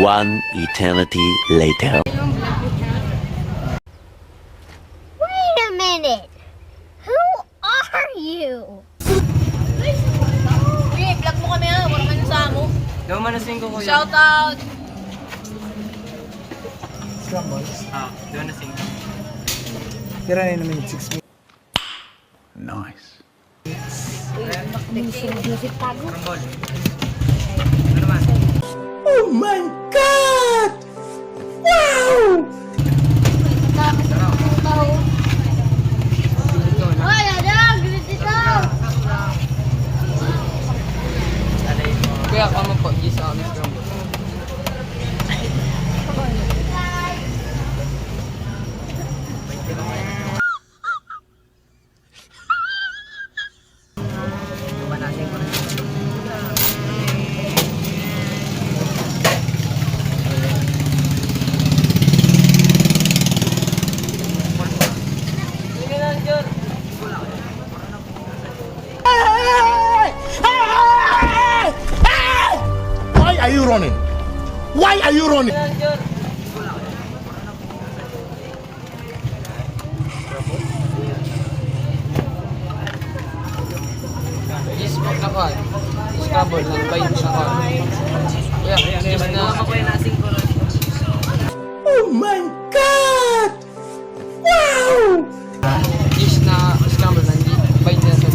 One eternity later. Wait a minute. Who are you? Uy, vlog mo kami ha. Wala man sa amo. Daw manasing ko kuya. Shout out. Scrambles. Daw manasing. Tira na naman 6 minutes. Nice. Scramble. Ano naman? Oh my God! Wow! Hoy, ada! Dito! Kuya, kamo po. Yes, scramble. Why are you running? Why are you running? Yes, magkakuan. Scramble lang. Bayin sa kuan. Kuya, yes na. Oh my God! Wow! Yes na scramble lang. Bayin na sa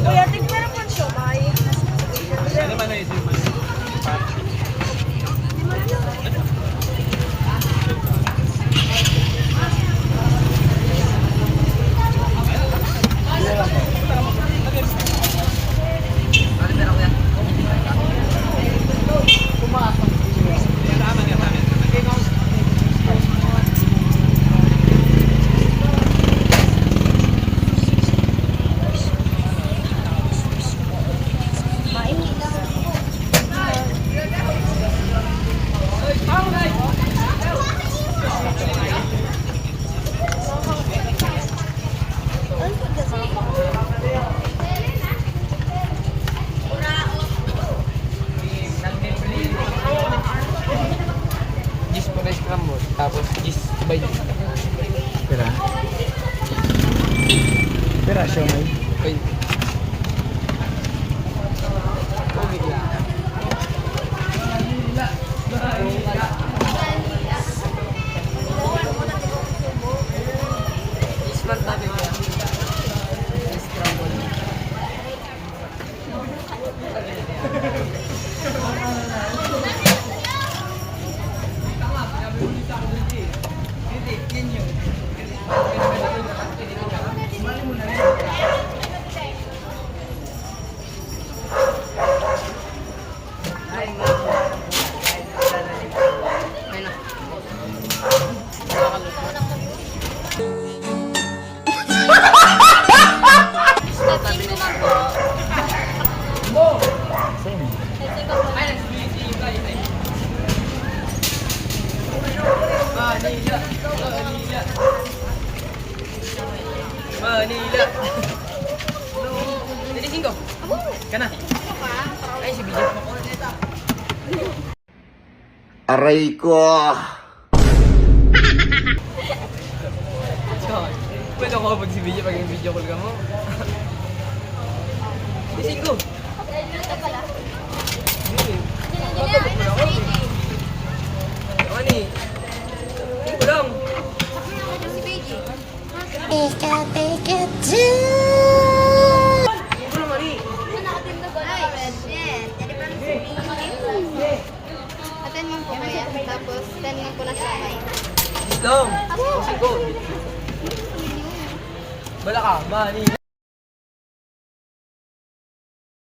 Kuya, tignan naman siya. Bye. Yes po na scramble. Tapos yes, bayin. Tira. Tira siya may. Bayin. Yes man tabi ko. Yes, scramble. Manila. Jadi singko. Kana. Ay si Bijay. Aray ko! So, pwede ako pag si Bijay pag video call ka mo. Jadi singko. Ani. Singko lang. Ano mani? Atin mo po kaya, tapos 10 mo po na siya may. Long. Singko. Bala ka, Manila.